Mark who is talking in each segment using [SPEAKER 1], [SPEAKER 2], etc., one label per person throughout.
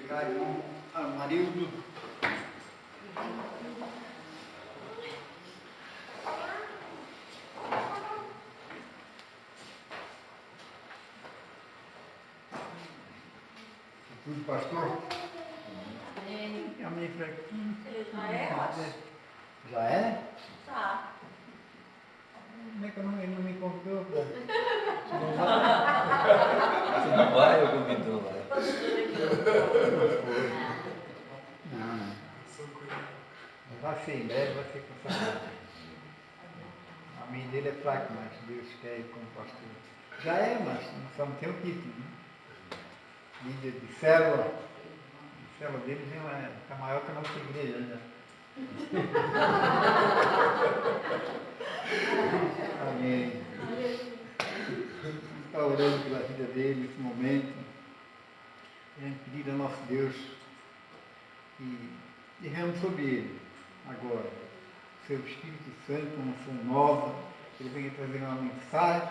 [SPEAKER 1] Obrigado, irmão Armarildo. Tudo, pastor? Amém, fraquinho.
[SPEAKER 2] Já é?
[SPEAKER 1] Já é?
[SPEAKER 2] Já.
[SPEAKER 1] Como é que ele não me convidou?
[SPEAKER 3] Você não vai, eu convido, não vai.
[SPEAKER 1] Não. Vai ser em breve, vai ser consagrado. A mãe dele é fraca, mas Deus quer ir como pastor. Já é, mas só não tem o título, né? Líder de célula. A célula deles é maior que a nossa igreja, né? Amém. Está orando pela vida dele nesse momento. Querendo pedir ao nosso Deus que derrame sobre ele agora seu Espírito Santo, uma unção nova, que ele venha trazer uma mensagem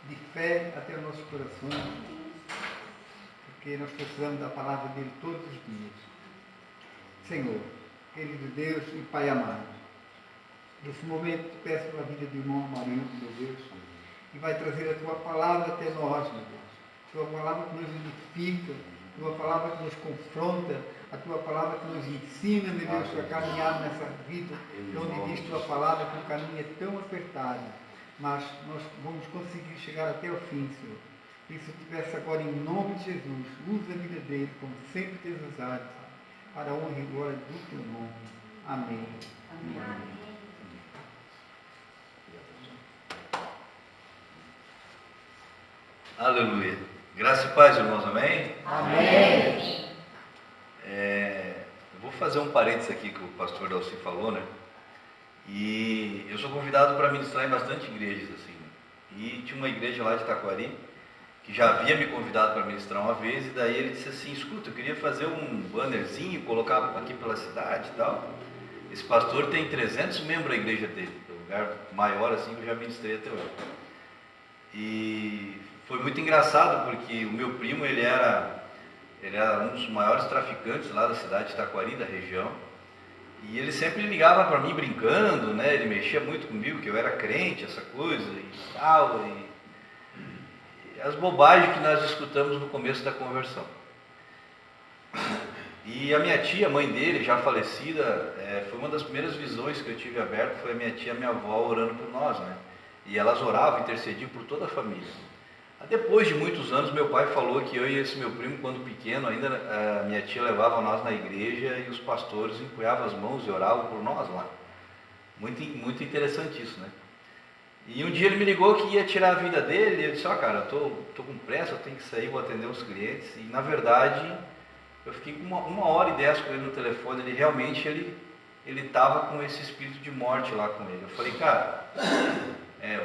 [SPEAKER 1] de fé até os nossos corações, porque nós precisamos da palavra dele todos os dias. Senhor, querido Deus e Pai amado, nesse momento te peço pela vida do irmão Marinho, meu Deus, que vai trazer a tua palavra até nós, meu Deus. Tua palavra que nos edifica, tua palavra que nos confronta, a tua palavra que nos ensina, meu Deus, a caminhar nessa vida, onde diz tua palavra que o caminho é tão apertado, mas nós vamos conseguir chegar até o fim, Senhor. Por isso eu te peço agora em nome de Jesus, usa a vida dele como sempre tens usado, para a honra e glória do teu nome. Amém. Amém.
[SPEAKER 3] Aleluia. Graça e paz, irmãos, amém?
[SPEAKER 2] Amém.
[SPEAKER 3] Eu vou fazer um parênteses aqui que o pastor Dalci falou, né? E eu sou convidado para ministrar em bastante igrejas, assim. E tinha uma igreja lá de Taquari, que já havia me convidado para ministrar uma vez, e daí ele disse assim, escuta, eu queria fazer um bannerzinho, colocar aqui pela cidade e tal. Esse pastor tem 300 membros a igreja dele, é um lugar maior assim, eu já ministrei até hoje. E foi muito engraçado, porque o meu primo, ele era um dos maiores traficantes lá da cidade de Taquari, da região, e ele sempre ligava para mim brincando, né? Ele mexia muito comigo, que eu era crente, essa coisa e tal, e as bobagens que nós escutamos no começo da conversão. E a minha tia, mãe dele, já falecida, foi uma das primeiras visões que eu tive aberto, foi a minha tia, minha avó, orando por nós, né? E elas oravam, intercediam por toda a família. Depois de muitos anos, meu pai falou que eu e esse meu primo, quando pequeno, ainda a minha tia levava nós na igreja e os pastores empunhavam as mãos e oravam por nós lá. Muito, muito interessante isso, né? E um dia ele me ligou que ia tirar a vida dele, e eu disse, cara, eu tô com pressa, eu tenho que sair, vou atender os clientes. E na verdade, eu fiquei com uma hora e 10 com ele no telefone, ele realmente, ele estava com esse espírito de morte lá com ele. Eu falei, cara,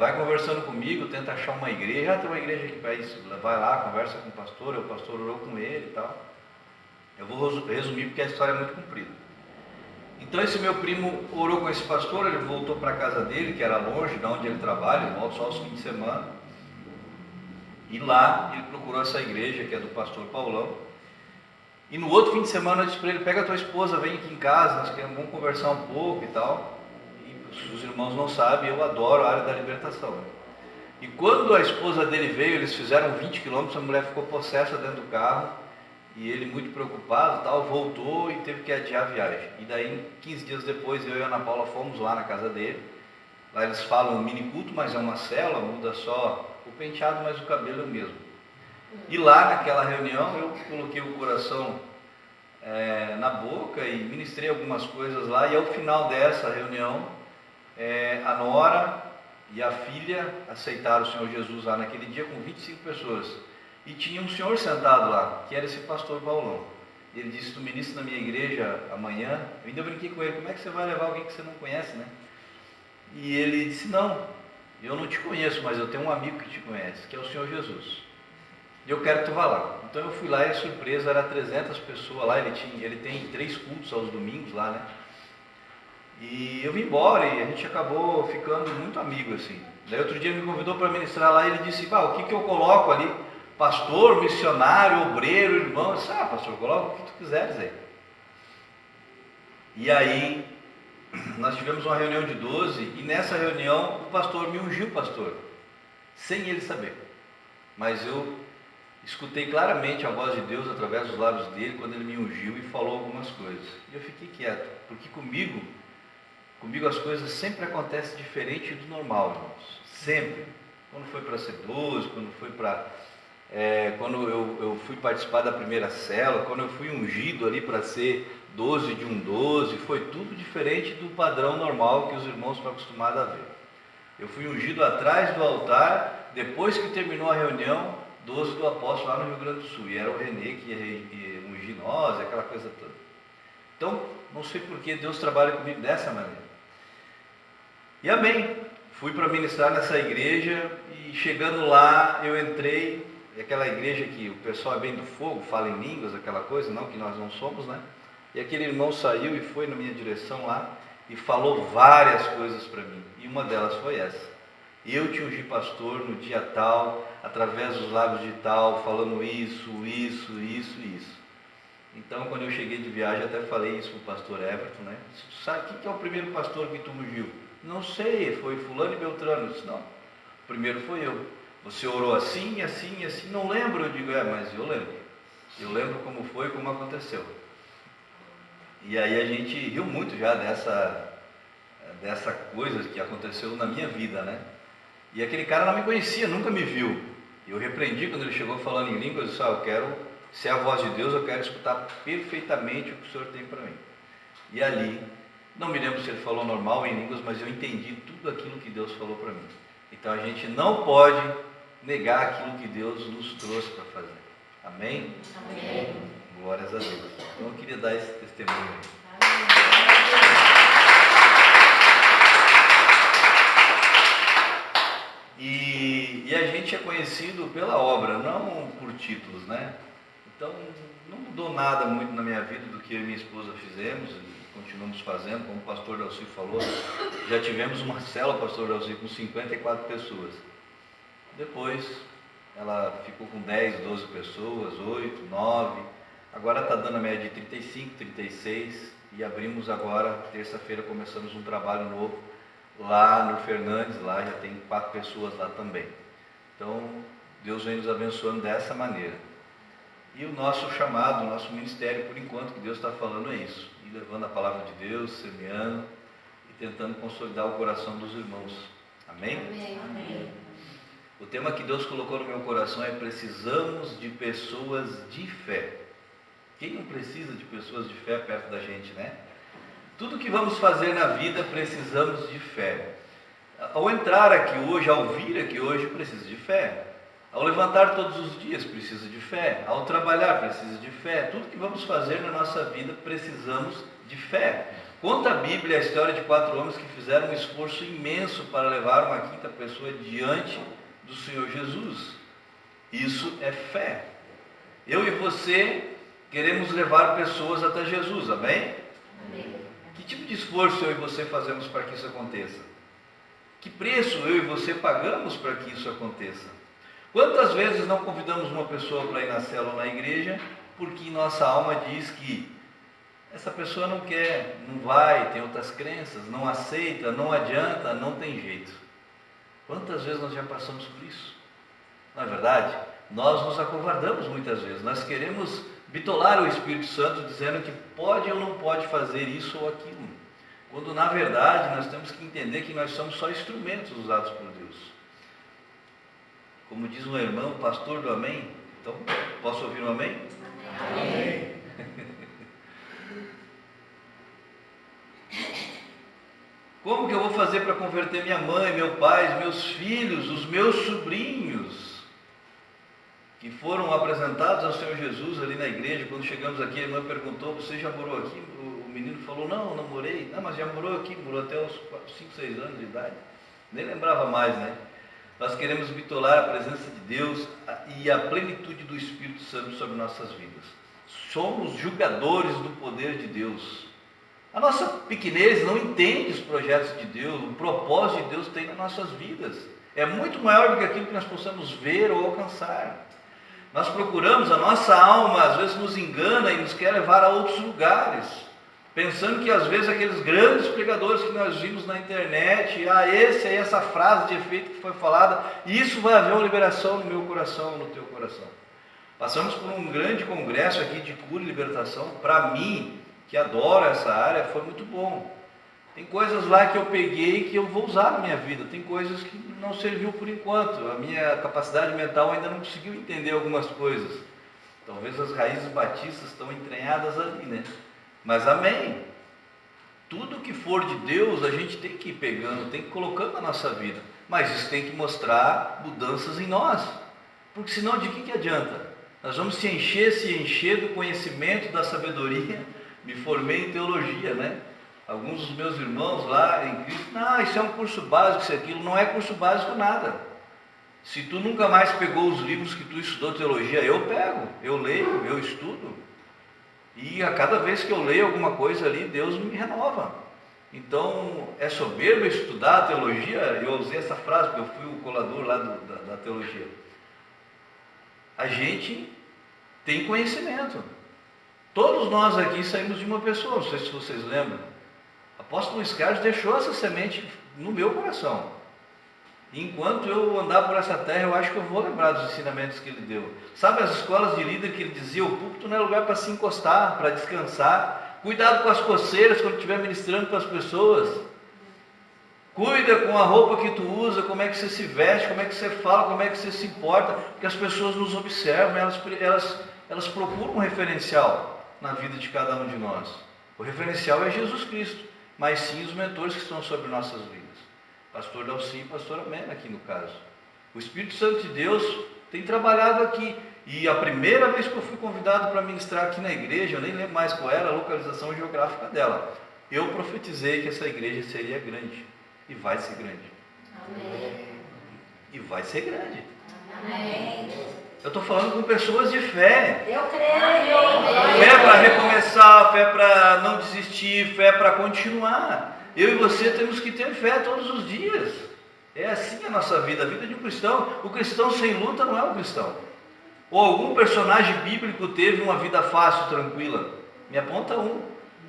[SPEAKER 3] vai conversando comigo, tenta achar uma igreja, tem uma igreja aqui para isso, vai lá, conversa com o pastor orou com ele e tal. Eu vou resumir porque a história é muito comprida. Então esse meu primo orou com esse pastor, ele voltou para a casa dele, que era longe de onde ele trabalha, ele volta só aos fins de semana. E lá ele procurou essa igreja, que é do pastor Paulão. E no outro fim de semana eu disse para ele, pega a tua esposa, vem aqui em casa, nós vamos conversar um pouco e tal. E se os irmãos não sabem, eu adoro a área da libertação. E quando a esposa dele veio, eles fizeram 20 quilômetros, a mulher ficou possessa dentro do carro. E ele, muito preocupado, tal, voltou e teve que adiar a viagem. E daí, 15 dias depois, eu e a Ana Paula fomos lá na casa dele. Lá eles falam mini culto, mas é uma célula, muda só o penteado, mas o cabelo é o mesmo. E lá naquela reunião, eu coloquei o coração na boca e ministrei algumas coisas lá. E ao final dessa reunião, a nora e a filha aceitaram o Senhor Jesus lá naquele dia com 25 pessoas. E tinha um senhor sentado lá, que era esse pastor Paulão. E ele disse, tu ministra na minha igreja amanhã? Eu ainda brinquei com ele, como é que você vai levar alguém que você não conhece, né? E ele disse, não, eu não te conheço, mas eu tenho um amigo que te conhece, que é o Senhor Jesus. E eu quero que tu vá lá. Então eu fui lá e a surpresa era 300 pessoas lá, ele tem 3 cultos aos domingos lá, né? E eu vim embora e a gente acabou ficando muito amigo, assim. Daí outro dia ele me convidou para ministrar lá e ele disse, o que eu coloco ali pastor, missionário, obreiro, irmão. Eu disse, pastor, coloca o que tu quiseres aí. E aí, nós tivemos uma reunião de 12 e nessa reunião o pastor me ungiu pastor, sem ele saber. Mas eu escutei claramente a voz de Deus através dos lábios dele quando ele me ungiu e falou algumas coisas. E eu fiquei quieto, porque comigo as coisas sempre acontecem diferente do normal, irmãos. Sempre. Quando foi para ser 12, quando foi para... quando eu fui participar da primeira célula, quando eu fui ungido ali para ser 12 de um 12, foi tudo diferente do padrão normal que os irmãos estão acostumados a ver. Eu fui ungido atrás do altar, depois que terminou a reunião, 12 do apóstolo lá no Rio Grande do Sul, e era o Renê que ia ungir nós, aquela coisa toda. Então, não sei por que Deus trabalha comigo dessa maneira. E amém. Fui para ministrar nessa igreja e chegando lá, eu entrei, aquela igreja que o pessoal é bem do fogo, fala em línguas, aquela coisa, não que nós não somos, né? E aquele irmão saiu e foi na minha direção lá e falou várias coisas para mim. E uma delas foi essa. Eu te ungi pastor no dia tal, através dos lábios de tal, falando isso. Então, quando eu cheguei de viagem, até falei isso para o pastor Everton, né? Sabe quem é o primeiro pastor que tu ungiu? Não sei, foi fulano e Beltrano. Eu disse, não, o primeiro foi eu. Você orou assim, não lembro? Eu digo, mas eu lembro. Eu lembro como foi, como aconteceu. E aí a gente riu muito já dessa coisa que aconteceu na minha vida, né? E aquele cara não me conhecia, nunca me viu. Eu repreendi quando ele chegou falando em línguas, eu disse, eu quero, se é a voz de Deus, eu quero escutar perfeitamente o que o Senhor tem para mim. E ali, não me lembro se ele falou normal em línguas, mas eu entendi tudo aquilo que Deus falou para mim. Então a gente não pode negar aquilo que Deus nos trouxe para fazer. Amém?
[SPEAKER 2] Amém.
[SPEAKER 3] Glórias a Deus. Então eu queria dar esse testemunho aí. E a gente é conhecido pela obra, não por títulos, né? Então não mudou nada muito na minha vida do que eu e minha esposa fizemos e continuamos fazendo, como o pastor Dalci falou. Já tivemos uma célula, pastor Dalci, com 54 pessoas. Depois ela ficou com 10, 12 pessoas, 8, 9. Agora está dando a média de 35, 36 e abrimos agora, terça-feira, começamos um trabalho novo lá no Fernandes, lá já tem 4 pessoas lá também. Então, Deus vem nos abençoando dessa maneira. E o nosso chamado, o nosso ministério, por enquanto, que Deus está falando é isso. E levando a palavra de Deus, semeando e tentando consolidar o coração dos irmãos. Amém?
[SPEAKER 2] Amém.
[SPEAKER 3] O tema que Deus colocou no meu coração é precisamos de pessoas de fé. Quem não precisa de pessoas de fé perto da gente, né? Tudo que vamos fazer na vida precisamos de fé. Ao entrar aqui hoje, ao vir aqui hoje, precisa de fé. Ao levantar todos os dias, precisa de fé. Ao trabalhar, precisa de fé. Tudo que vamos fazer na nossa vida, precisamos de fé. Conta a Bíblia a história de 4 homens que fizeram um esforço imenso para levar uma 5ª pessoa diante do Senhor Jesus. Isso é fé. Eu e você queremos levar pessoas até Jesus, amém?
[SPEAKER 2] Amém.
[SPEAKER 3] Que tipo de esforço eu e você fazemos para que isso aconteça? Que preço eu e você pagamos para que isso aconteça? Quantas vezes não convidamos uma pessoa para ir na célula ou na igreja, porque nossa alma diz que essa pessoa não quer, não vai, tem outras crenças, não aceita, não adianta, não tem jeito. Quantas vezes nós já passamos por isso? Não é verdade? Nós nos acovardamos muitas vezes, nós queremos bitolar o Espírito Santo dizendo que pode ou não pode fazer isso ou aquilo. Quando na verdade nós temos que entender que nós somos só instrumentos usados por Deus. Como diz um irmão, pastor do amém. Então, posso ouvir um amém?
[SPEAKER 2] Amém.
[SPEAKER 3] Como que eu vou fazer para converter minha mãe, meu pai, meus filhos, os meus sobrinhos, que foram apresentados ao Senhor Jesus ali na igreja? Quando chegamos aqui, a irmã perguntou, você já morou aqui? O menino falou, não morei. Não, mas já morou aqui, morou até os 5, 6 anos de idade. Nem lembrava mais, né? Nós queremos bitolar a presença de Deus e a plenitude do Espírito Santo sobre nossas vidas. Somos julgadores do poder de Deus. A nossa pequenez não entende os projetos de Deus, o propósito de Deus tem nas nossas vidas. É muito maior do que aquilo que nós possamos ver ou alcançar. Nós procuramos, a nossa alma às vezes nos engana e nos quer levar a outros lugares, pensando que às vezes aqueles grandes pregadores que nós vimos na internet, essa frase de efeito que foi falada, isso vai haver uma liberação no meu coração, no teu coração. Passamos por um grande congresso aqui de cura e libertação. Para mim, que adoro essa área, foi muito bom. Tem coisas lá que eu peguei que eu vou usar na minha vida. Tem coisas que não serviu por enquanto. A minha capacidade mental ainda não conseguiu entender algumas coisas. Talvez as raízes batistas estão entranhadas ali, né? Mas amém. Tudo que for de Deus, a gente tem que ir pegando, tem que ir colocando na nossa vida. Mas isso tem que mostrar mudanças em nós. Porque senão de que adianta? Nós vamos se encher do conhecimento, da sabedoria. Me formei em teologia, né? Alguns dos meus irmãos lá em Cristo, isso é um curso básico, isso e aquilo. Não é curso básico nada. Se tu nunca mais pegou os livros que tu estudou teologia, eu pego, eu leio, eu estudo. E a cada vez que eu leio alguma coisa ali, Deus me renova. Então, é soberbo estudar a teologia. Eu usei essa frase, porque eu fui o colador lá da teologia. A gente tem conhecimento. Todos nós aqui saímos de uma pessoa, não sei se vocês lembram. O apóstolo Luiz Carlos deixou essa semente no meu coração. Enquanto eu andar por essa terra, eu acho que eu vou lembrar dos ensinamentos que ele deu. Sabe as escolas de líder que ele dizia, o púlpito não é lugar para se encostar, para descansar. Cuidado com as coceiras quando estiver ministrando para as pessoas. Cuida com a roupa que tu usa, como é que você se veste, como é que você fala, como é que você se importa, porque as pessoas nos observam, elas procuram um referencial na vida de cada um de nós. O referencial é Jesus Cristo, mas sim os mentores que estão sobre nossas vidas. Pastor Dalci e pastora Mena aqui no caso. O Espírito Santo de Deus tem trabalhado aqui. E a primeira vez que eu fui convidado para ministrar aqui na igreja, eu nem lembro mais qual era a localização geográfica dela. Eu profetizei que essa igreja seria grande. E vai ser grande.
[SPEAKER 2] Amém.
[SPEAKER 3] E vai ser grande.
[SPEAKER 2] Amém.
[SPEAKER 3] Eu estou falando com pessoas de fé.
[SPEAKER 2] Eu creio.
[SPEAKER 3] Fé para recomeçar, fé para não desistir, fé para continuar. Eu e você temos que ter fé todos os dias. É assim a nossa vida, a vida de um cristão. O cristão sem luta não é um cristão. Ou algum personagem bíblico teve uma vida fácil, tranquila? Me aponta um.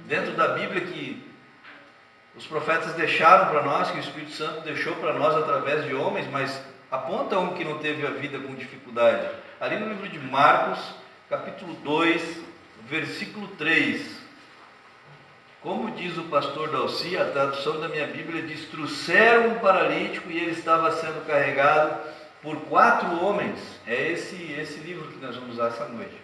[SPEAKER 3] Dentro da Bíblia que os profetas deixaram para nós, que o Espírito Santo deixou para nós através de homens, mas aponta um que não teve a vida com dificuldade. Ali no livro de Marcos, capítulo 2, versículo 3. Como diz o pastor Dalci, a tradução da minha Bíblia diz: trouxeram um paralítico e ele estava sendo carregado por 4 homens. É esse livro que nós vamos usar essa noite.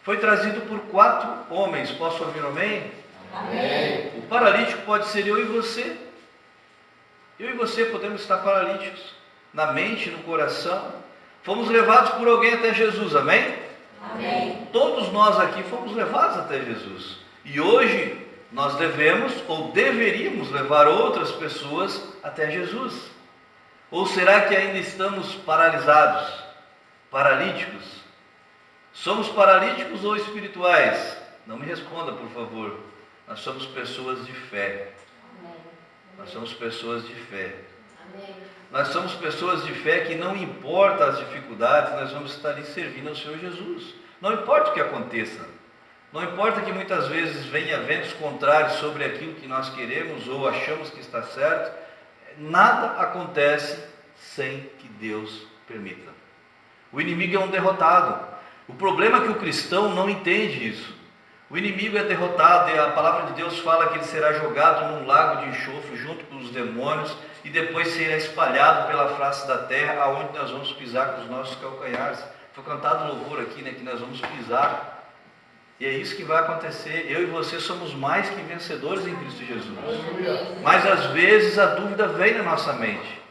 [SPEAKER 3] Foi trazido por 4 homens. Posso ouvir um amém?
[SPEAKER 2] Amém.
[SPEAKER 3] O paralítico pode ser eu e você. Eu e você podemos estar paralíticos, na mente, no coração. Fomos levados por alguém até Jesus, amém?
[SPEAKER 2] Amém.
[SPEAKER 3] Todos nós aqui fomos levados até Jesus. E hoje nós devemos ou deveríamos levar outras pessoas até Jesus. Ou será que ainda estamos paralisados, paralíticos? Somos paralíticos ou espirituais? Não me responda, por favor. Nós somos pessoas de fé.
[SPEAKER 2] Amém.
[SPEAKER 3] Nós somos pessoas de fé.
[SPEAKER 2] Amém.
[SPEAKER 3] Nós somos pessoas de fé que não importa as dificuldades, nós vamos estar ali servindo ao Senhor Jesus. Não importa o que aconteça. Não importa que muitas vezes venha ventos contrários sobre aquilo que nós queremos ou achamos que está certo. Nada acontece sem que Deus permita. O inimigo é um derrotado. O problema é que o cristão não entende isso. O inimigo é derrotado e a palavra de Deus fala que ele será jogado num lago de enxofre junto com os demônios e depois será espalhado pela face da terra, aonde nós vamos pisar com os nossos calcanhares. Foi cantado louvor aqui, né, que nós vamos pisar. E é isso que vai acontecer. Eu e você somos mais que vencedores em Cristo Jesus. Mas às vezes a dúvida vem na nossa mente.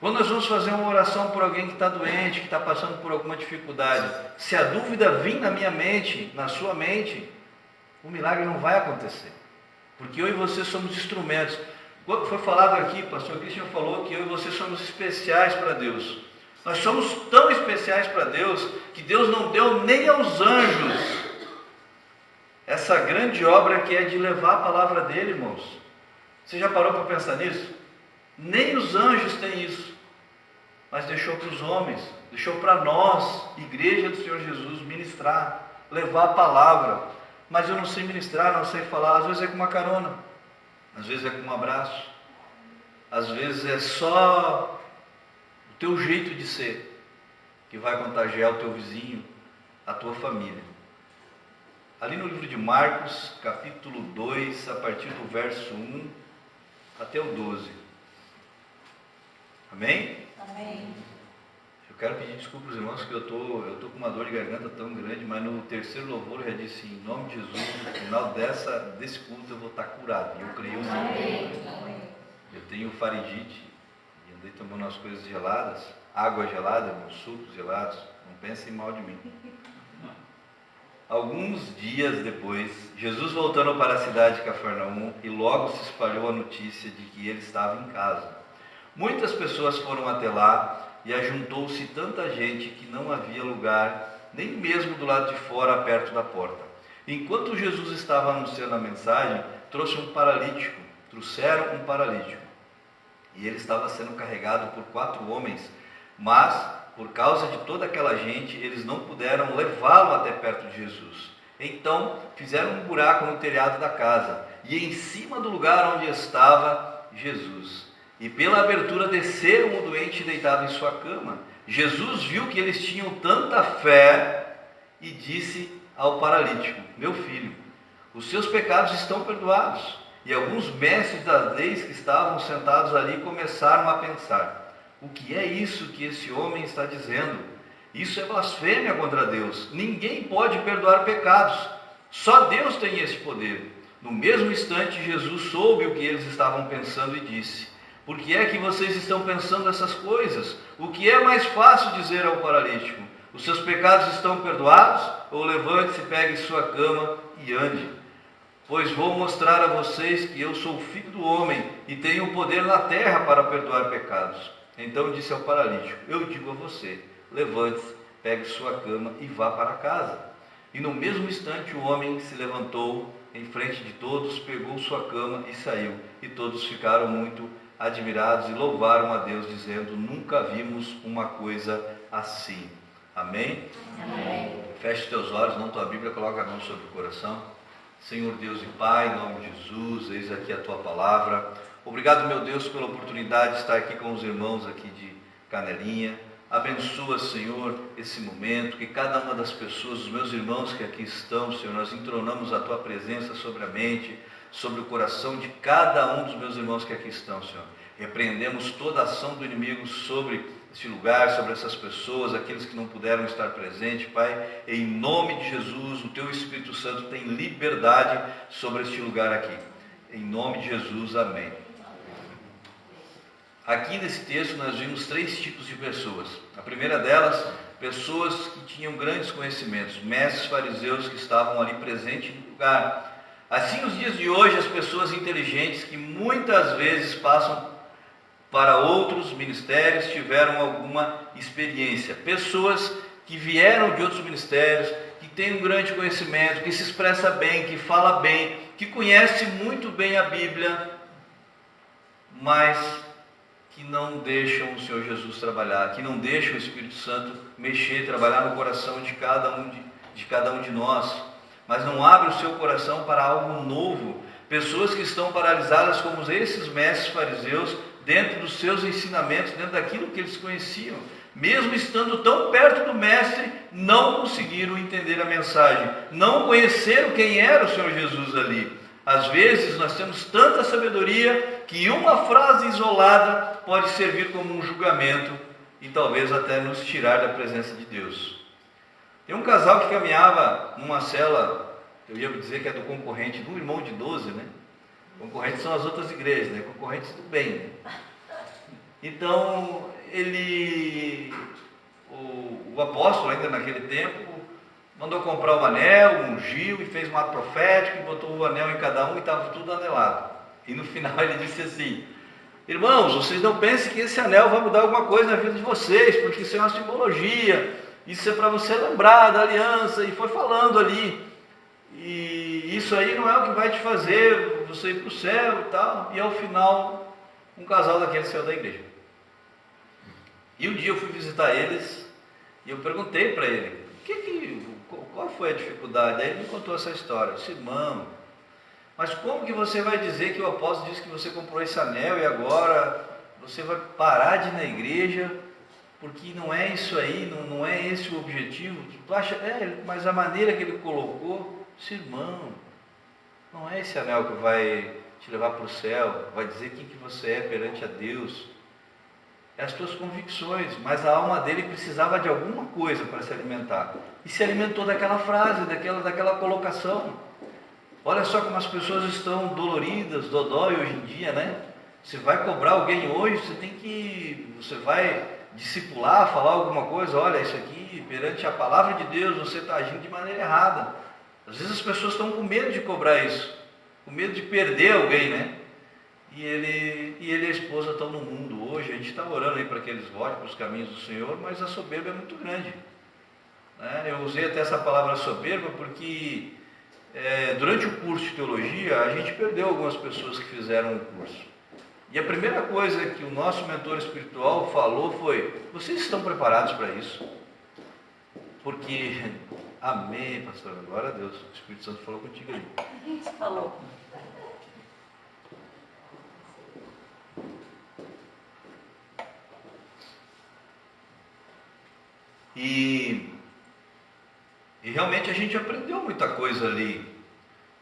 [SPEAKER 3] Quando nós vamos fazer uma oração por alguém que está doente, que está passando por alguma dificuldade, se a dúvida vir na minha mente, na sua mente, o milagre não vai acontecer. Porque eu e você somos instrumentos. Quando foi falado aqui, o pastor Cristian falou que eu e você somos especiais para Deus. Nós somos tão especiais para Deus, que Deus não deu nem aos anjos essa grande obra que é de levar a palavra dele, irmãos. Você já parou para pensar nisso? Nem os anjos têm isso. mas deixou para os homens, deixou para nós, igreja do Senhor Jesus, ministrar, levar a palavra. Mas eu não sei ministrar, não sei falar. Às vezes é com uma carona, às vezes é com um abraço, às vezes é só o teu jeito de ser que vai contagiar o teu vizinho, a tua família. Ali no livro de Marcos, capítulo 2, a partir do verso 1 até o 12. Amém?
[SPEAKER 2] Amém.
[SPEAKER 3] Eu quero pedir desculpa aos irmãos que eu tô com uma dor de garganta tão grande, mas no terceiro louvor eu já disse, em nome de Jesus, no final desse culto eu vou estar curado. E eu creio nisso.
[SPEAKER 2] Amém.
[SPEAKER 3] Eu tenho faringite e andei tomando umas coisas geladas, água gelada, irmãos, sucos gelados. Não pensem mal de mim. Alguns dias depois, Jesus voltando para a cidade de Cafarnaum, e logo se espalhou a notícia de que ele estava em casa. Muitas pessoas foram até lá e ajuntou-se tanta gente que não havia lugar, nem mesmo do lado de fora, perto da porta. Enquanto Jesus estava anunciando a mensagem, trouxeram um paralítico. E ele estava sendo carregado por 4 homens, mas por causa de toda aquela gente, eles não puderam levá-lo até perto de Jesus. Então, fizeram um buraco no telhado da casa, e em cima do lugar onde estava Jesus. E pela abertura desceram o doente deitado em sua cama. Jesus viu que eles tinham tanta fé e disse ao paralítico: meu filho, os seus pecados estão perdoados. E alguns mestres das leis que estavam sentados ali começaram a pensar: o que é isso que esse homem está dizendo? Isso é blasfêmia contra Deus. Ninguém pode perdoar pecados. Só Deus tem esse poder. No mesmo instante, Jesus soube o que eles estavam pensando e disse: por que é que vocês estão pensando essas coisas? O que é mais fácil dizer ao paralítico: os seus pecados estão perdoados? Ou levante-se, pegue sua cama e ande. Pois vou mostrar a vocês que eu sou o Filho do Homem e tenho poder na terra para perdoar pecados. Então disse ao paralítico: eu digo a você, levante-se, pegue sua cama e vá para casa. E no mesmo instante o homem se levantou em frente de todos, pegou sua cama e saiu. E todos ficaram muito admirados e louvaram a Deus, dizendo: nunca vimos uma coisa assim. Amém?
[SPEAKER 2] Amém.
[SPEAKER 3] Feche teus olhos, não tua Bíblia, coloca a mão sobre o coração. Senhor Deus e Pai, em nome de Jesus, eis aqui a tua palavra. Obrigado, meu Deus, pela oportunidade de estar aqui com os irmãos aqui de Canelinha. Abençoa, Senhor, esse momento, que cada uma das pessoas, os meus irmãos que aqui estão, Senhor, nós entronamos a tua presença sobre a mente, sobre o coração de cada um dos meus irmãos que aqui estão, Senhor. Repreendemos toda a ação do inimigo sobre este lugar, sobre essas pessoas, aqueles que não puderam estar presentes, Pai. Em nome de Jesus, o Teu Espírito Santo tem liberdade sobre este lugar aqui. Em nome de Jesus, amém. Aqui nesse texto nós vimos 3 tipos de pessoas. A primeira delas, pessoas que tinham grandes conhecimentos, mestres fariseus que estavam ali presentes no lugar. Assim, nos dias de hoje, as pessoas inteligentes que muitas vezes passam para outros ministérios, tiveram alguma experiência. Pessoas que vieram de outros ministérios, que têm um grande conhecimento, que se expressa bem, que fala bem, que conhece muito bem a Bíblia, mas que não deixam o Senhor Jesus trabalhar, que não deixam o Espírito Santo mexer, trabalhar no coração de cada um de nós, mas não abre o seu coração para algo novo. Pessoas que estão paralisadas como esses mestres fariseus, dentro dos seus ensinamentos, dentro daquilo que eles conheciam, mesmo estando tão perto do mestre, não conseguiram entender a mensagem, não conheceram quem era o Senhor Jesus ali. Às vezes nós temos tanta sabedoria que uma frase isolada pode servir como um julgamento e talvez até nos tirar da presença de Deus. Tem um casal que caminhava numa cela, eu ia dizer que é do concorrente, do irmão de 12, né? Concorrentes são as outras igrejas, né? Concorrentes do bem, né? Então, o apóstolo, ainda naquele tempo, mandou comprar um anel, ungiu e fez um ato profético e botou o anel em cada um e estava tudo anelado. E no final ele disse assim: irmãos, vocês não pensem que esse anel vai mudar alguma coisa na vida de vocês, porque isso é uma simbologia, isso é para você lembrar da aliança, e foi falando ali. E isso aí não é o que vai te fazer você ir para o céu e tal. E ao final, um casal daquele saiu da igreja. E um dia eu fui visitar eles e eu perguntei para ele, qual foi a dificuldade? Aí ele me contou essa história. Eu disse, irmão, mas como que você vai dizer que o apóstolo disse que você comprou esse anel e agora você vai parar de ir na igreja, porque não é isso aí, não é esse o objetivo? Tu acha, mas a maneira que ele colocou, disse, irmão, não é esse anel que vai te levar para o céu, vai dizer quem que você é perante a Deus. É as tuas convicções, mas a alma dele precisava de alguma coisa para se alimentar. E se alimentou daquela frase, daquela colocação. Olha só como as pessoas estão doloridas, dodói hoje em dia, né? Você vai cobrar alguém hoje, você vai discipular, falar alguma coisa, olha, isso aqui, perante a palavra de Deus, você está agindo de maneira errada. Às vezes as pessoas estão com medo de cobrar isso, com medo de perder alguém, né? E ele e a esposa estão no mundo hoje. A gente está orando aí para que eles voltem para os caminhos do Senhor, mas a soberba é muito grande, né? Eu usei até essa palavra soberba porque durante o curso de teologia a gente perdeu algumas pessoas que fizeram o curso. E a primeira coisa que o nosso mentor espiritual falou foi: vocês estão preparados para isso? Porque, amém, pastor, glória a Deus, o Espírito Santo falou contigo ali.
[SPEAKER 2] A gente falou.
[SPEAKER 3] E realmente a gente aprendeu muita coisa ali.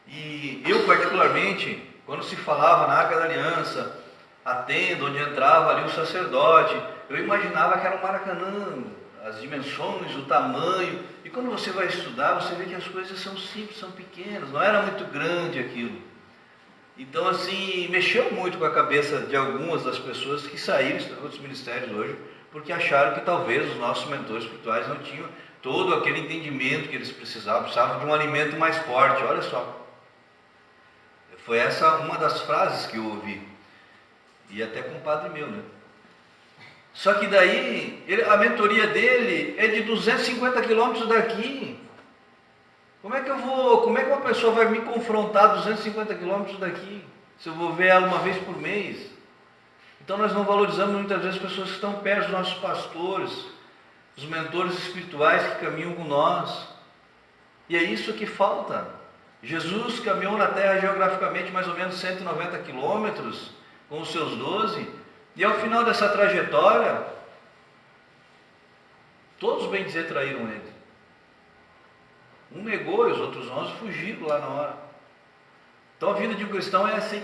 [SPEAKER 3] E eu particularmente, quando se falava na Arca da Aliança, a tenda onde entrava ali o sacerdote, eu imaginava que era um Maracanã, as dimensões, o tamanho. E quando você vai estudar, você vê que as coisas são simples, são pequenas, não era muito grande aquilo. Então, assim, mexeu muito com a cabeça de algumas das pessoas que saíram de outros ministérios hoje, porque acharam que talvez os nossos mentores espirituais não tinham todo aquele entendimento que eles precisavam de um alimento mais forte. Olha só, foi essa uma das frases que eu ouvi, e até com um padre meu, né? Só que daí, a mentoria dele é de 250 quilômetros daqui. Como é que uma pessoa vai me confrontar 250 quilômetros daqui, se eu vou ver ela uma vez por mês? Então nós não valorizamos muitas vezes as pessoas que estão perto dos nossos pastores, os mentores espirituais que caminham com nós. E é isso que falta. Jesus caminhou na terra geograficamente mais ou menos 190 quilômetros com os seus 12, e ao final dessa trajetória, todos, bem dizer, traíram ele. Um negou e os outros 11 fugiram lá na hora. Então a vida de um cristão é assim,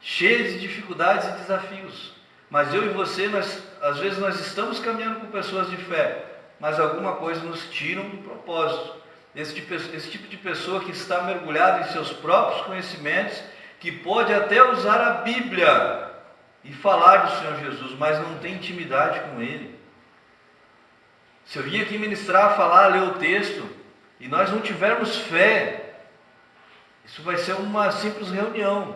[SPEAKER 3] cheia de dificuldades e desafios. Mas eu e você, às vezes nós estamos caminhando com pessoas de fé, mas alguma coisa nos tira do propósito. Esse tipo de pessoa que está mergulhado em seus próprios conhecimentos, que pode até usar a Bíblia e falar do Senhor Jesus, mas não tem intimidade com Ele. Se eu vim aqui ministrar, falar, ler o texto, e nós não tivermos fé, isso vai ser uma simples reunião.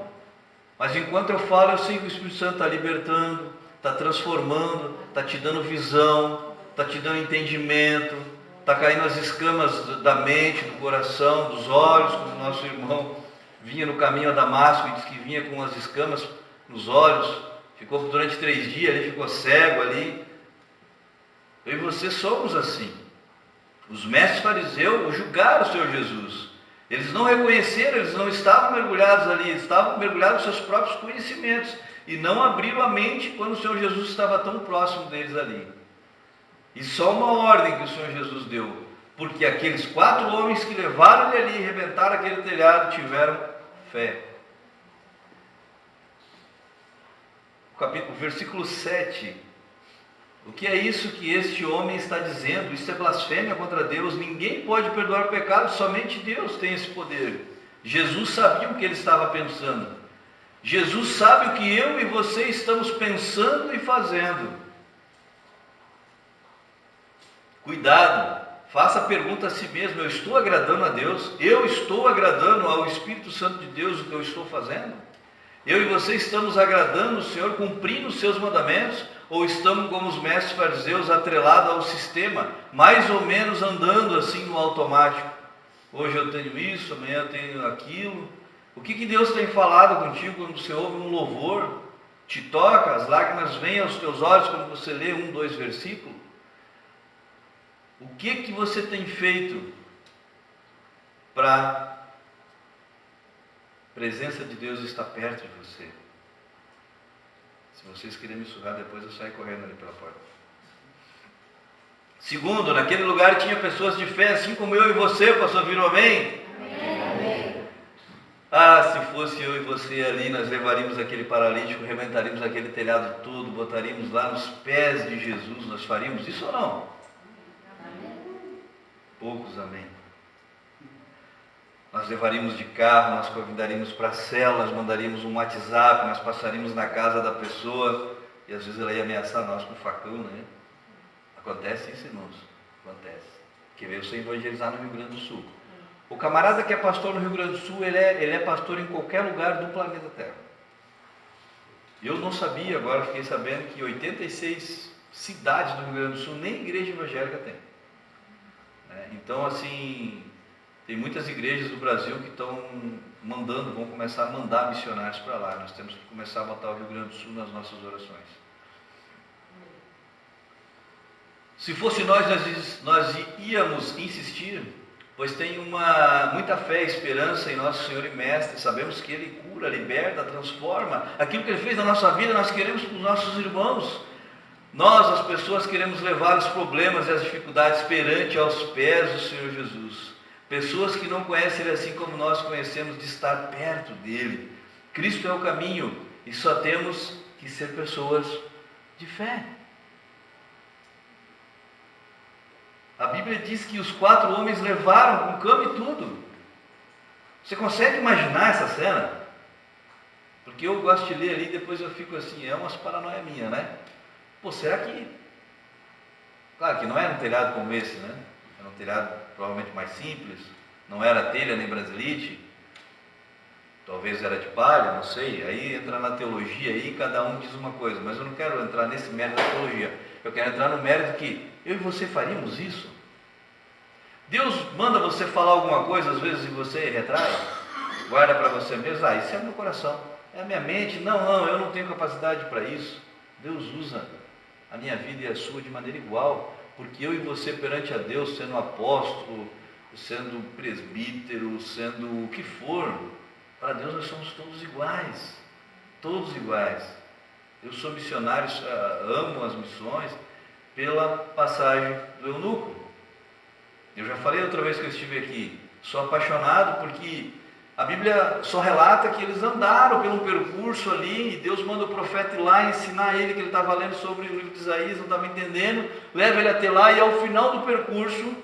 [SPEAKER 3] Mas enquanto eu falo, eu sei que o Espírito Santo está libertando, está transformando, está te dando visão, está te dando entendimento, está caindo as escamas da mente, do coração, dos olhos, como o nosso irmão vinha no caminho a Damasco e disse que vinha com as escamas nos olhos, ficou durante 3 dias, ele ficou cego ali. Eu e você somos assim. Os mestres fariseus julgaram o Senhor Jesus. Eles não reconheceram, eles não estavam mergulhados ali, estavam mergulhados nos seus próprios conhecimentos e não abriram a mente quando o Senhor Jesus estava tão próximo deles ali. E só uma ordem que o Senhor Jesus deu, porque aqueles 4 homens que levaram ele ali e rebentaram aquele telhado tiveram fé. O versículo 7. O que é isso que este homem está dizendo? Isso é blasfêmia contra Deus. Ninguém pode perdoar o pecado, somente Deus tem esse poder. Jesus sabia o que ele estava pensando. Jesus sabe o que eu e você estamos pensando e fazendo. Cuidado, faça a pergunta a si mesmo: eu estou agradando a Deus? Eu estou agradando ao Espírito Santo de Deus o que eu estou fazendo? Eu e você estamos agradando o Senhor, cumprindo os seus mandamentos? Ou estamos como os mestres fariseus, atrelados ao sistema, mais ou menos andando assim no automático? Hoje eu tenho isso, amanhã eu tenho aquilo. O que Deus tem falado contigo quando você ouve um louvor? te toca, as lágrimas vêm aos teus olhos quando você lê 1, 2 versículos. O que você tem feito para a presença de Deus estar perto de você? Se vocês querem me sugar, depois eu saio correndo ali pela porta. Segundo, naquele lugar tinha pessoas de fé, assim como eu e você, pastor Viro, amém?
[SPEAKER 2] Amém.
[SPEAKER 3] Ah, se fosse eu e você ali, nós levaríamos aquele paralítico, rebentaríamos aquele telhado todo, botaríamos lá nos pés de Jesus, nós faríamos isso ou não?
[SPEAKER 2] Amém.
[SPEAKER 3] Poucos, amém. Nós levaríamos de carro, nós convidaríamos para a cela, nós mandaríamos um WhatsApp, nós passaríamos na casa da pessoa, e às vezes ela ia ameaçar nós com facão, né? Acontece isso, irmãos? Acontece. Que veio você evangelizar no Rio Grande do Sul. O camarada que é pastor no Rio Grande do Sul, ele é pastor em qualquer lugar do planeta Terra. Eu não sabia, agora fiquei sabendo que 86 cidades do Rio Grande do Sul nem igreja evangélica tem. Então, assim, tem muitas igrejas do Brasil que estão vão começar a mandar missionários para lá. Nós temos que começar a botar o Rio Grande do Sul nas nossas orações. Se fosse nós íamos insistir, pois tem muita fé e esperança em nosso Senhor e Mestre. Sabemos que Ele cura, liberta, transforma. Aquilo que Ele fez na nossa vida, nós queremos para os nossos irmãos. Nós, as pessoas, queremos levar os problemas e as dificuldades perante aos pés do Senhor Jesus. Pessoas que não conhecem Ele assim como nós conhecemos, de estar perto dEle. Cristo é o caminho e só temos que ser pessoas de fé. A Bíblia diz que os 4 homens levaram com cama e tudo. Você consegue imaginar essa cena? Porque eu gosto de ler ali e depois eu fico assim, é umas paranoia minha, né? Pô, será que... Claro que não era um telhado como esse, né? Era um telhado provavelmente mais simples. Não era telha nem brasilite. Talvez era de palha, não sei. Aí entra na teologia aí, cada um diz uma coisa. Mas eu não quero entrar nesse mérito da teologia. Eu quero entrar no mérito que eu e você faríamos isso. Deus manda você falar alguma coisa, às vezes, e você retrai. Guarda para você mesmo. Ah, isso é meu coração. É a minha mente. Não, eu não tenho capacidade para isso. Deus usa a minha vida e a sua de maneira igual. Porque eu e você perante a Deus, sendo apóstolo, sendo presbítero, sendo o que for, para Deus nós somos todos iguais. Todos iguais. Eu sou missionário, amo as missões pela passagem do eunuco. Eu já falei outra vez que eu estive aqui, sou apaixonado porque a Bíblia só relata que eles andaram pelo percurso ali e Deus manda o profeta ir lá ensinar ele que ele estava lendo sobre o livro de Isaías, não estava entendendo, leva ele até lá e ao final do percurso,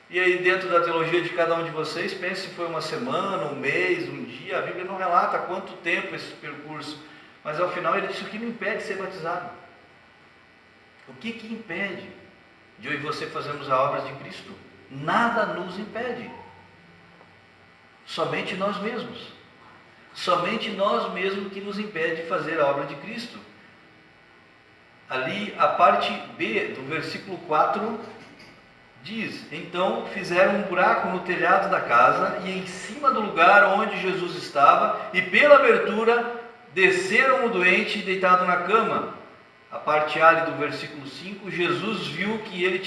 [SPEAKER 3] e aí dentro da teologia de cada um de vocês, pense se foi uma semana, um mês, um dia, a Bíblia não relata quanto tempo esse percurso, mas ao final ele disse: o que me impede de ser batizado? O que impede de eu e você fazermos a obra de Cristo? Nada nos impede. Somente nós mesmos. Somente nós mesmos que nos impede de fazer a obra de Cristo. Ali a parte B do versículo 4 diz: então fizeram um buraco no telhado da casa e em cima do lugar onde Jesus estava, e pela abertura desceram o doente deitado na cama. A parte A do versículo 5, Jesus viu que eles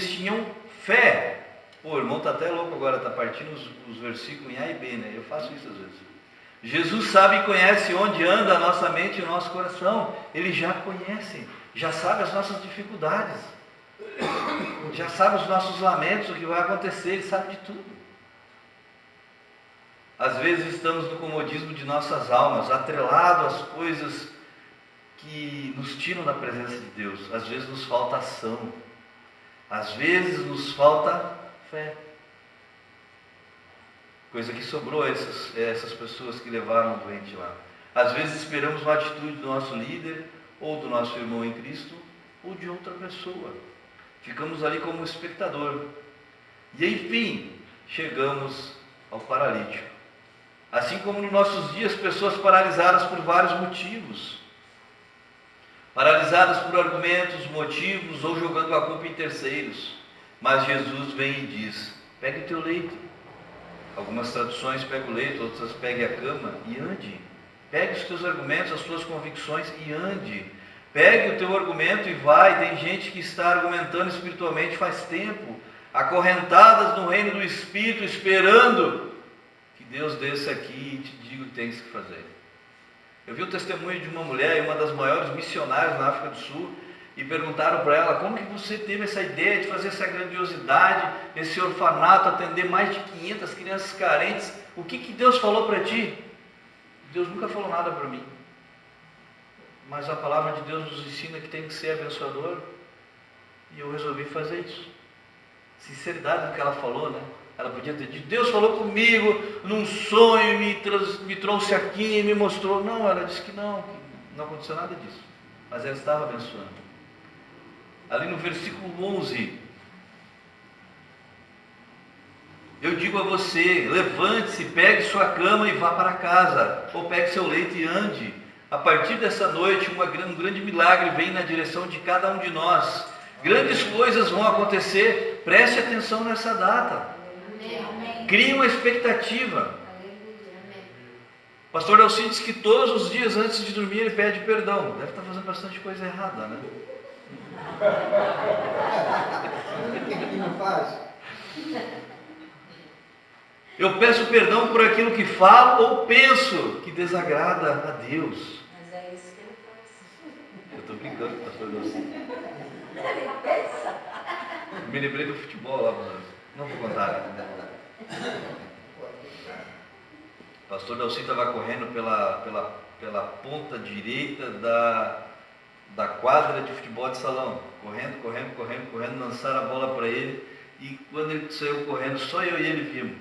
[SPEAKER 3] tinham fé. Pô, o irmão está até louco agora, está partindo os versículos em A e B, né? Eu faço isso às vezes. Jesus sabe e conhece onde anda a nossa mente e o nosso coração. Ele já conhece, já sabe as nossas dificuldades, já sabe os nossos lamentos, o que vai acontecer, Ele sabe de tudo. Às vezes estamos no comodismo de nossas almas, atrelado às coisas que nos tiram da presença de Deus. Às vezes nos falta ação, às vezes nos falta fé. Coisa que sobrou a essas pessoas que levaram o doente lá. Às vezes esperamos uma atitude do nosso líder, ou do nosso irmão em Cristo, ou de outra pessoa. Ficamos ali como espectador. E enfim, chegamos ao paralítico. Assim como nos nossos dias, pessoas paralisadas por vários motivos. Paralisadas por argumentos, motivos, ou jogando a culpa em terceiros. Mas Jesus vem e diz: pegue o teu leito. Algumas traduções pega o leito, outras pegue a cama e ande. Pegue os teus argumentos, as tuas convicções e ande. Pegue o teu argumento e vai. Tem gente que está argumentando espiritualmente faz tempo, acorrentadas no reino do Espírito, esperando que Deus desça aqui e te diga o que tens que fazer. Eu vi o testemunho de uma mulher, uma das maiores missionárias na África do Sul, e perguntaram para ela: como que você teve essa ideia de fazer essa grandiosidade, esse orfanato, atender mais de 500 crianças carentes? O que Deus falou para ti? Deus nunca falou nada para mim, mas a palavra de Deus nos ensina que tem que ser abençoador, e eu resolvi fazer isso. Sinceridade no que ela falou, né? Ela podia ter dito: Deus falou comigo num sonho, me trouxe aqui e me mostrou. Não, ela disse que não aconteceu nada disso, mas ela estava abençoando. Ali no versículo 11, eu digo a você: levante-se, pegue sua cama e vá para casa, ou pegue seu leito e ande. A partir dessa noite, um grande milagre vem na direção de cada um de nós. Grandes coisas vão acontecer. Preste atenção nessa data. Crie uma expectativa. O pastor Elci diz que todos os dias antes de dormir ele pede perdão. Deve estar fazendo bastante coisa errada, né?
[SPEAKER 1] O que não faz?
[SPEAKER 3] Eu peço perdão por aquilo que falo ou penso que desagrada a Deus.
[SPEAKER 2] Mas é isso que ele faz.
[SPEAKER 3] Eu estou brincando com o pastor Elci.
[SPEAKER 2] Ele pensa.
[SPEAKER 3] Me lembrei do futebol lá, mas não vou contar. O pastor Elci estava correndo pela ponta direita da quadra de futebol de salão. Correndo, lançaram a bola para ele. E quando ele saiu correndo, só eu e ele vimos.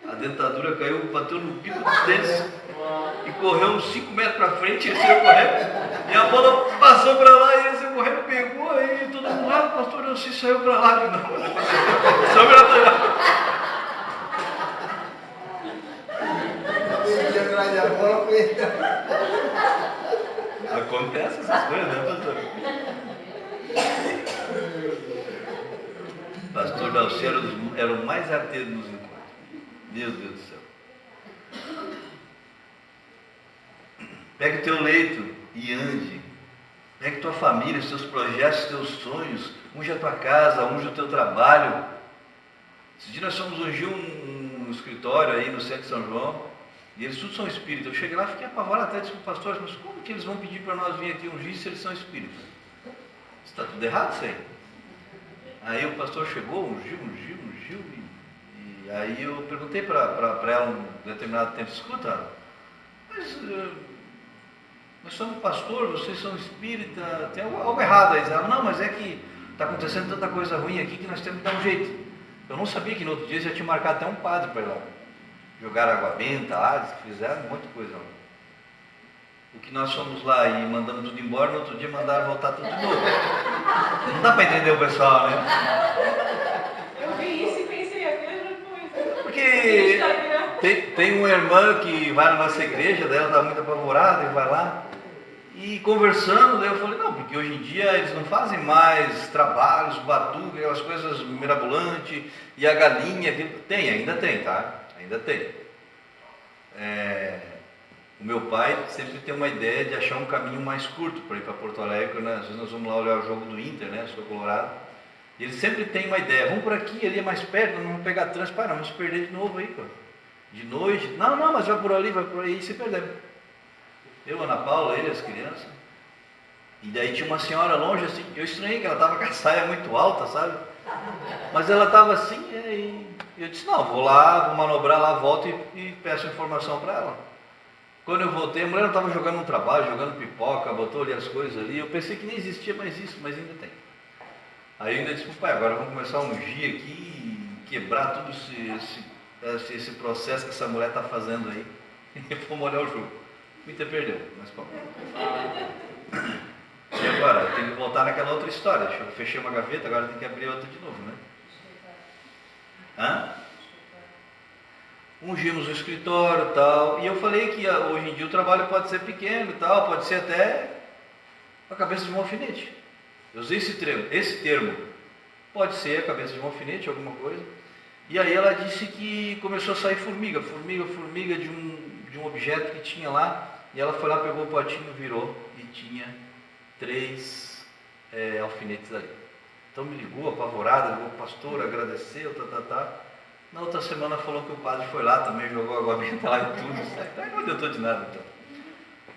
[SPEAKER 3] A dentadura caiu, bateu no bico dos dentes e correu uns 5 metros para frente. Ele saiu correndo e a bola passou para lá e ele saiu correndo, pegou. Aí todo mundo lá, o pastor Elci saiu para lá de novo. Sobrenatural.
[SPEAKER 1] Atrás da bola,
[SPEAKER 3] Acontece essas coisas, né, pastor? Pastor Elci era o mais arteiro nos encontros. Meu Deus do céu. Pegue o teu leito e ande. Pegue tua família, os teus projetos, os teus sonhos. Unge a tua casa, unge o teu trabalho. Esse dia nós fomos ungir um escritório aí no centro de São João. E eles tudo são espíritas. Eu cheguei lá e fiquei apavorado, até disse para o pastor: mas como que eles vão pedir para nós vir aqui ungir se eles são espíritas? Está tudo errado isso aí. Aí o pastor chegou, ungiu. E aí eu perguntei para ela um determinado tempo: escuta, mas nós somos pastor, vocês são espírita, tem algo errado aí. Ela: não, mas é que está acontecendo tanta coisa ruim aqui que nós temos que dar um jeito. Eu não sabia que no outro dia já tinha marcado até um padre para ir lá. Jogaram água benta lá, fizeram um monte de coisa lá. O que nós fomos lá e mandamos tudo embora, no outro dia mandaram voltar tudo de novo. Não dá para entender o pessoal, né?
[SPEAKER 4] Eu vi isso e pensei a mesma coisa.
[SPEAKER 3] Porque tem uma irmã que vai na nossa igreja, dela está muito apavorada e vai lá. E conversando, daí eu falei: não, porque hoje em dia eles não fazem mais trabalhos, batuque, aquelas coisas mirabolantes, e a galinha, ainda tem, tá? Ainda tem. O meu pai sempre tem uma ideia de achar um caminho mais curto para ir para Porto Alegre, né? Às vezes nós vamos lá olhar o jogo do Inter, né? Sou colorado. E ele sempre tem uma ideia: vamos por aqui, ali é mais perto, não vamos pegar trânsito. Pai, não, vamos se perder de novo aí, pô. De noite. Não, mas vai por ali, e se perdemos. Eu, Ana Paula, ele, as crianças. E daí tinha uma senhora longe, assim, eu estranhei que ela estava com a saia muito alta, sabe? Mas ela estava assim, e eu disse: não, vou lá, vou manobrar lá, volto e peço informação para ela. Quando eu voltei, a mulher estava jogando um trabalho, jogando pipoca, botou ali as coisas ali. Eu pensei que nem existia mais isso, mas ainda tem. Aí eu ainda disse: pai, agora vamos começar a ungir aqui e quebrar todo esse processo que essa mulher está fazendo aí. E fomos olhar o jogo. O Inter perdeu, mas bom. E agora? Tem que voltar naquela outra história. Eu fechei uma gaveta, agora tem que abrir outra de novo, né? Ungimos o escritório e tal. E eu falei que hoje em dia o trabalho pode ser pequeno e tal, pode ser até a cabeça de um alfinete. Eu usei esse termo. Pode ser a cabeça de um alfinete, alguma coisa. E aí ela disse que começou a sair formiga de um objeto que tinha lá, E ela foi lá, pegou o potinho, virou e tinha 3 alfinetes ali. Então me ligou, apavorada, ligou o pastor, agradeceu, Na outra semana falou que o padre foi lá também, jogou água benta lá e tudo. Não adiantou de nada então.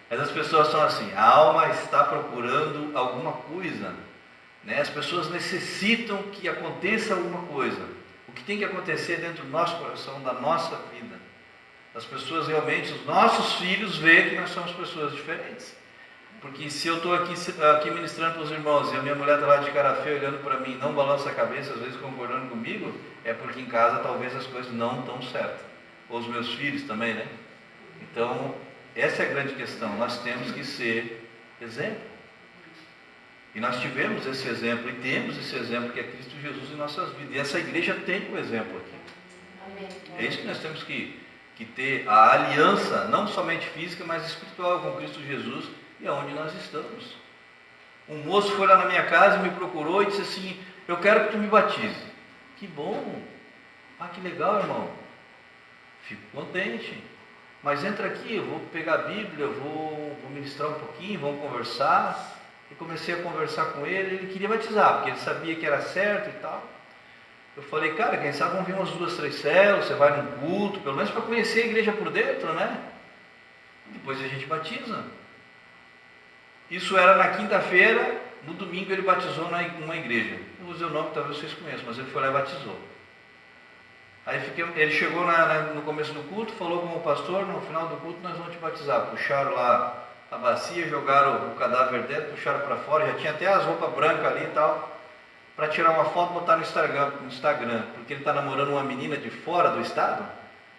[SPEAKER 3] Mas as pessoas são assim, a alma está procurando alguma coisa, né? As pessoas necessitam que aconteça alguma coisa. O que tem que acontecer dentro do nosso coração, da nossa vida. As pessoas realmente, os nossos filhos veem que nós somos pessoas diferentes. Porque se eu estou aqui ministrando para os irmãos e a minha mulher está lá de cara feia olhando para mim, não balança a cabeça, às vezes concordando comigo, é porque em casa talvez as coisas não estão certas. Ou os meus filhos também, né? Então, essa é a grande questão. Nós temos que ser exemplo. E nós tivemos esse exemplo e temos esse exemplo que é Cristo Jesus em nossas vidas. E essa igreja tem um exemplo aqui. É isso que nós temos que ter a aliança, não somente física, mas espiritual com Cristo Jesus e aonde nós estamos. Um moço foi lá na minha casa, me procurou e disse assim: eu quero que tu me batize. Que bom! Ah, que legal, irmão. Fico contente. Mas entra aqui, eu vou pegar a Bíblia, eu vou ministrar um pouquinho, vamos conversar. E comecei a conversar com ele, ele queria batizar, porque ele sabia que era certo e tal. Eu falei, cara, quem sabe vão vir umas 2, 3 células, você vai num culto, pelo menos para conhecer a igreja por dentro, né? Depois a gente batiza. Isso era na quinta-feira, no domingo ele batizou numa igreja. Não vou dizer o nome, talvez vocês conheçam, mas ele foi lá e batizou. Aí ele chegou no começo do culto, falou com o pastor, no final do culto nós vamos te batizar. Puxaram lá a bacia, jogaram o cadáver dentro, puxaram para fora, já tinha até as roupas brancas ali e tal, para tirar uma foto e botar no Instagram, porque ele está namorando uma menina de fora do estado,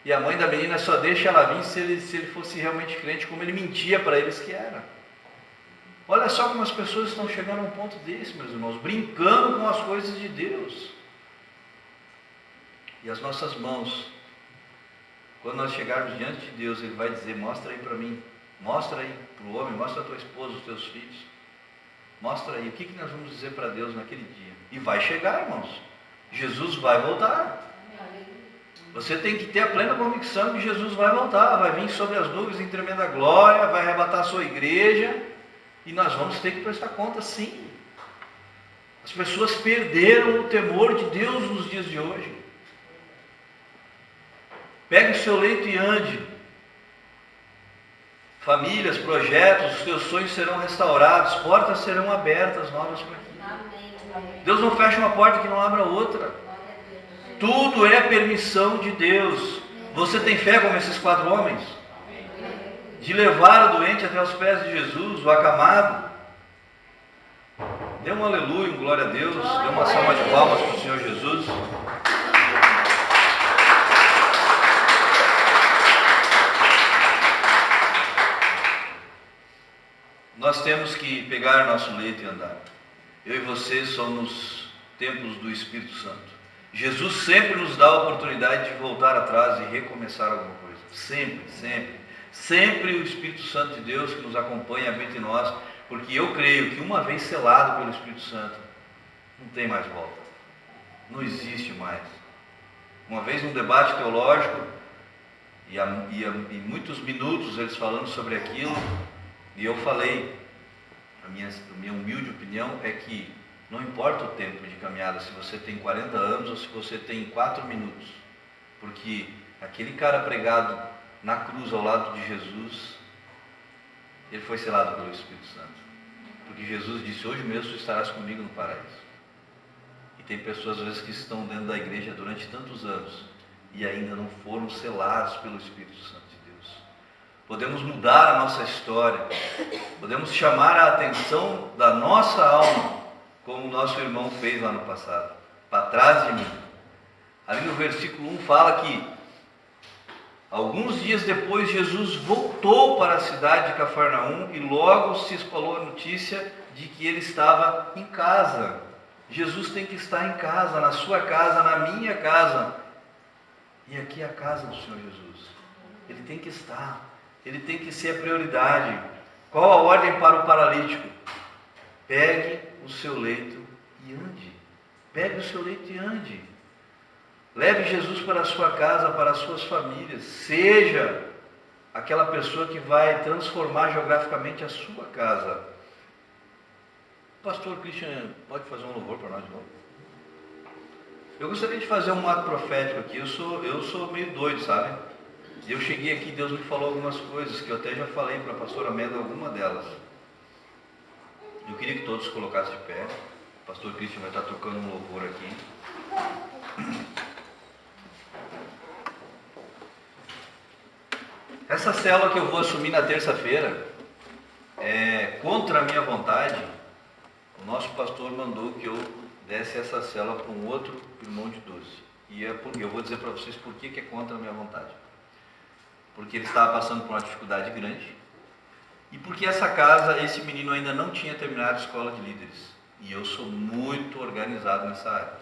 [SPEAKER 3] e a mãe da menina só deixa ela vir se ele fosse realmente crente, como ele mentia para eles que era. Olha só como as pessoas estão chegando a um ponto desse, meus irmãos, brincando com as coisas de Deus. E as nossas mãos, quando nós chegarmos diante de Deus, Ele vai dizer, mostra aí para mim, mostra aí para o homem, mostra a tua esposa, os teus filhos, mostra aí, o que nós vamos dizer para Deus naquele dia? E vai chegar, irmãos, Jesus vai voltar. Você tem que ter a plena convicção que Jesus vai voltar, vai vir sobre as nuvens em tremenda glória, vai arrebatar a sua igreja, e nós vamos ter que prestar conta, sim. As pessoas perderam o temor de Deus nos dias de hoje. Pegue o seu leito e ande. Famílias, projetos, os teus sonhos serão restaurados, portas serão abertas novas para aqui. Deus não fecha uma porta que não abra outra. Tudo é permissão de Deus. Você tem fé como esses 4 homens? De levar o doente até os pés de Jesus, o acamado? Dê um aleluia, um glória a Deus, dê uma salva de palmas para o Senhor Jesus. Nós temos que pegar nosso leito e andar. Eu e você somos templos do Espírito Santo. Jesus sempre nos dá a oportunidade de voltar atrás e recomeçar alguma coisa. Sempre, sempre. Sempre o Espírito Santo de Deus que nos acompanha, habita em nós, porque eu creio que uma vez selado pelo Espírito Santo, não tem mais volta. Não existe mais. Uma vez num debate teológico, e muitos minutos eles falando sobre aquilo, e eu falei, a minha humilde opinião é que não importa o tempo de caminhada, se você tem 40 anos ou se você tem 4 minutos, porque aquele cara pregado na cruz ao lado de Jesus, ele foi selado pelo Espírito Santo, porque Jesus disse, hoje mesmo tu estarás comigo no paraíso. E tem pessoas às vezes que estão dentro da igreja durante tantos anos e ainda não foram selados pelo Espírito Santo de Deus. Podemos mudar a nossa história, podemos chamar a atenção da nossa alma, como o nosso irmão fez lá no passado, para trás de mim. Ali no versículo 1 fala que alguns dias depois Jesus voltou para a cidade de Cafarnaum e logo se espalhou a notícia de que ele estava em casa. Jesus tem que estar em casa, na sua casa, na minha casa. E aqui é a casa do Senhor Jesus. Ele tem que estar, ele tem que ser a prioridade. Qual a ordem para o paralítico? Pegue o seu leito e ande. Pegue o seu leito e ande. Leve Jesus para a sua casa, para as suas famílias. Seja aquela pessoa que vai transformar geograficamente a sua casa. Pastor Christian, pode fazer um louvor para nós de novo? Eu gostaria de fazer um ato profético aqui. Eu sou meio doido, sabe? Eu cheguei aqui, Deus me falou algumas coisas que eu até já falei para a pastora Amanda, alguma delas. Eu queria que todos se colocassem de pé. O pastor Christian vai estar tocando um louvor aqui. Essa célula que eu vou assumir na terça-feira é contra a minha vontade. O nosso pastor mandou que eu desse essa célula para um outro irmão de 12. E eu vou dizer para vocês por que é contra a minha vontade. Porque ele estava passando por uma dificuldade grande. E porque essa casa, esse menino ainda não tinha terminado a escola de líderes. E eu sou muito organizado nessa área.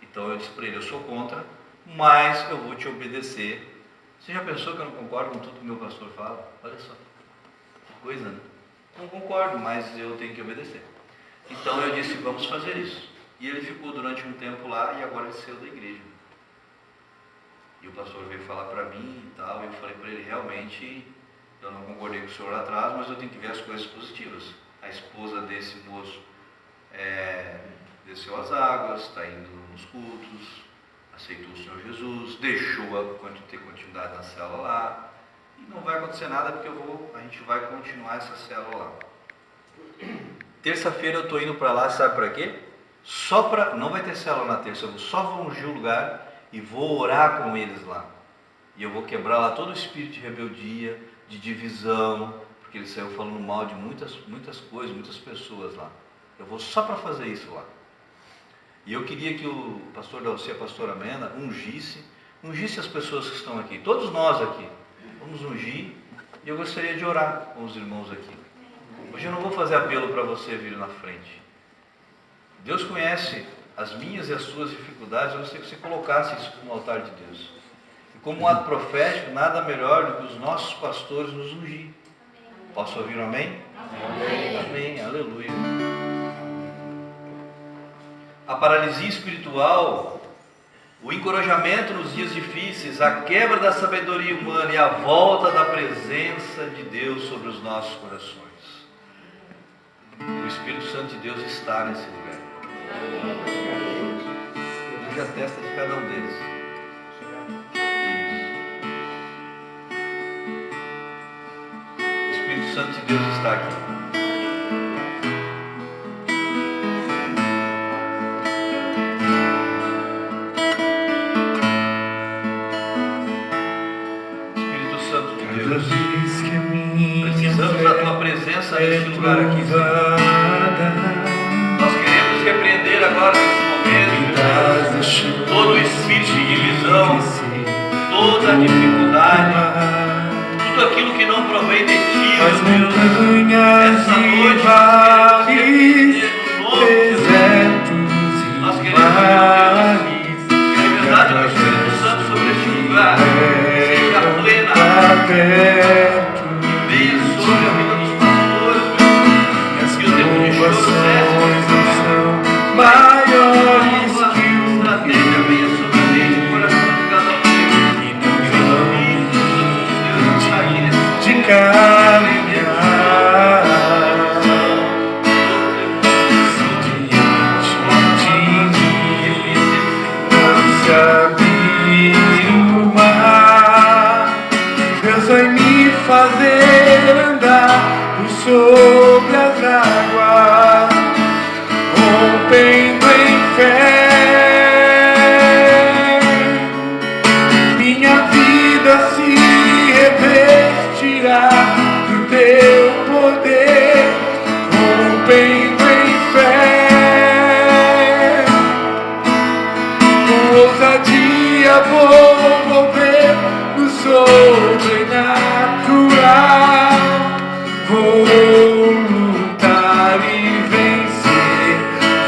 [SPEAKER 3] Então eu disse para ele, eu sou contra, mas eu vou te obedecer. Você já pensou que eu não concordo com tudo que o meu pastor fala? Olha só, que coisa, né? Não concordo, mas eu tenho que obedecer. Então eu disse, vamos fazer isso. E ele ficou durante um tempo lá e agora ele saiu da igreja. E o pastor veio falar para mim e tal, e eu falei para ele, realmente, eu não concordei com o senhor lá atrás, mas eu tenho que ver as coisas positivas. A esposa desse moço desceu as águas, está indo nos cultos, aceitou o Senhor Jesus, deixou ter continuidade na célula lá, e não vai acontecer nada porque a gente vai continuar essa célula lá. Terça-feira eu estou indo para lá, sabe para quê? Não vai ter célula na terça, eu só vou ungir o lugar e vou orar com eles lá. E eu vou quebrar lá todo o espírito de rebeldia, de divisão, porque ele saiu falando mal de muitas coisas, muitas pessoas lá. Eu vou só para fazer isso lá. E eu queria que o pastor Dalci e a pastora Amanda ungisse as pessoas que estão aqui, todos nós aqui. Vamos ungir, e eu gostaria de orar com os irmãos aqui. Hoje eu não vou fazer apelo para você vir na frente. Deus conhece as minhas e as suas dificuldades, eu gostaria que você colocasse isso no altar de Deus. E como um ato profético, nada melhor do que os nossos pastores nos ungir. Posso ouvir um amém? Amém. Amém, aleluia. A paralisia espiritual, o encorajamento nos dias difíceis, a quebra da sabedoria humana e a volta da presença de Deus sobre os nossos corações. O Espírito Santo de Deus está nesse lugar. Use a testa de cada um deles. O Espírito Santo de Deus está aqui. Precisamos da tua presença nesse lugar aqui, Senhor. Nós queremos repreender agora nesse momento todo o espírito de divisão, toda a dificuldade, tudo aquilo que não provém de ti, meu Deus. Essa noite nós queremos repreender no nome de Jesus. Nós queremos, que a liberdade do Espírito Santo sobre este lugar seja plena. E venha sobre a vida dos pastores, meu Deus. Que o tempo de choro cesse. Maiores que o estratégia venha sobre a mente e o coração de cada um deles. E Deus está aí nesse
[SPEAKER 5] de caminhar não se abrir o mar. Deus vai me fazer andar por sobre as águas, rompendo em fé. Minha vida se revestirá do teu poder, rompendo em fé. Com ousadia vou mover no sobrenatural. Vou lutar e vencer,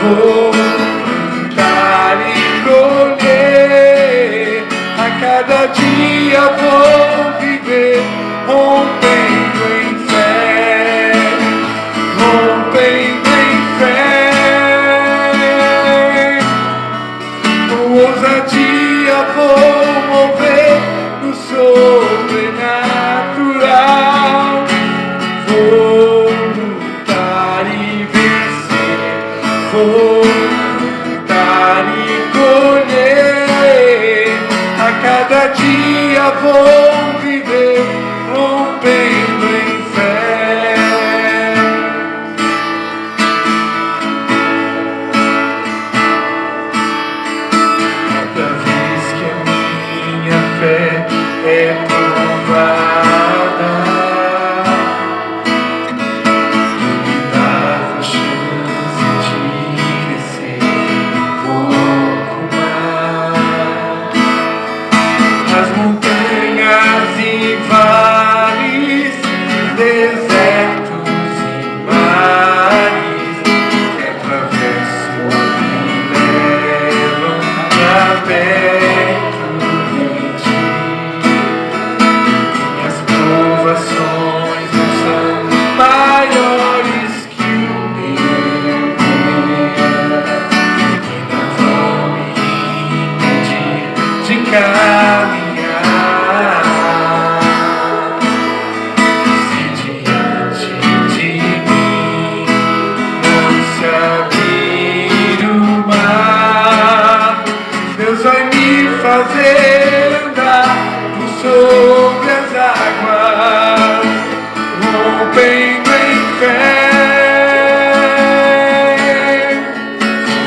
[SPEAKER 5] vou lutar e colher. A cada dia vou viver, rompendo em fé, rompendo em fé. Com ousadia vou mover no sobrenatural. sobre as águas, rompendo em fé.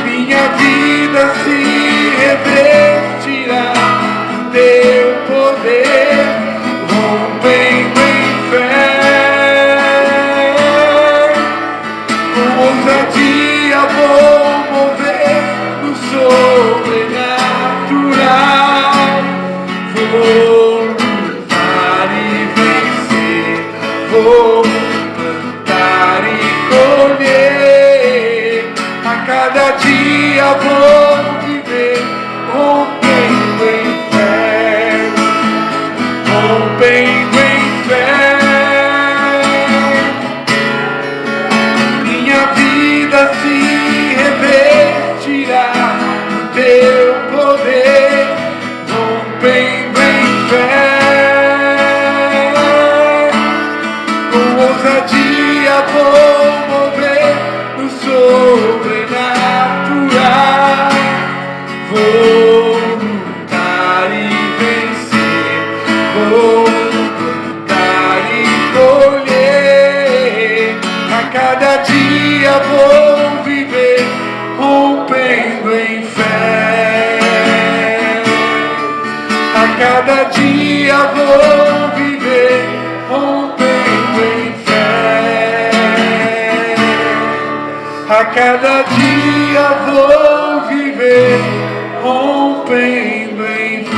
[SPEAKER 5] Minha vida se revestirá teu poder, rompendo em fé. Com ousadia vou mover no sobrenatural. Vou lutar e vencer, vou plantar e colher. A cada dia vou viver rompendo em fé, rompendo em fé. Minha vida se revestirá do teu poder, rompendo em fé. Com ousadia vou mover no sobrenatural. Vou lutar e vencer, vou plantar e colher. A cada dia vou viver rompendo em fé. A cada dia vou viver rompendo em fé. A cada dia vou viver rompendo em fé.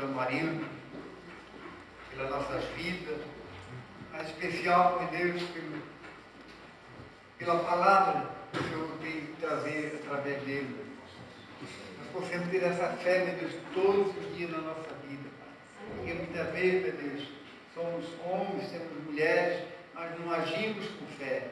[SPEAKER 1] pela Marilda, pelas nossas vidas, mas especial, meu Deus, pela palavra que o Senhor tem trazer através dele. Nós possamos ter essa fé, meu Deus, todos os dias na nossa vida, Pai. Porque muitas vezes, meu Deus, somos homens, temos mulheres, mas não agimos com fé.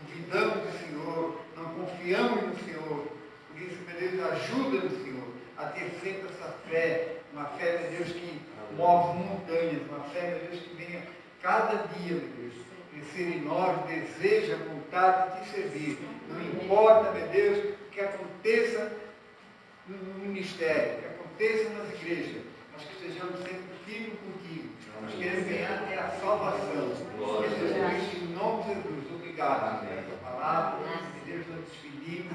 [SPEAKER 1] Duvidamos do Senhor, não confiamos no Senhor. Por isso, meu Deus, ajuda no Senhor a ter sempre essa fé, uma fé, meu Deus, que move montanhas, uma fé, meu Deus, que venha cada dia, meu Deus, crescer em nós, deseja, vontade de te servir. Não importa, meu Deus, o que aconteça no ministério, o que aconteça nas igrejas, mas que sejamos sempre firmes contigo. Nós queremos ganhar até a salvação. Jesus Cristo, em nome de Jesus, obrigado por essa palavra. Deus, nós despedimos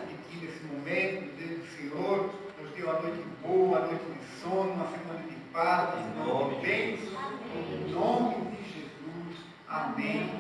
[SPEAKER 1] de ti nesse momento, Deus do Senhor. Nos deu uma noite boa, uma noite de sono, uma semana de paz, uma semana de bênção. Em nome de Jesus. Amém.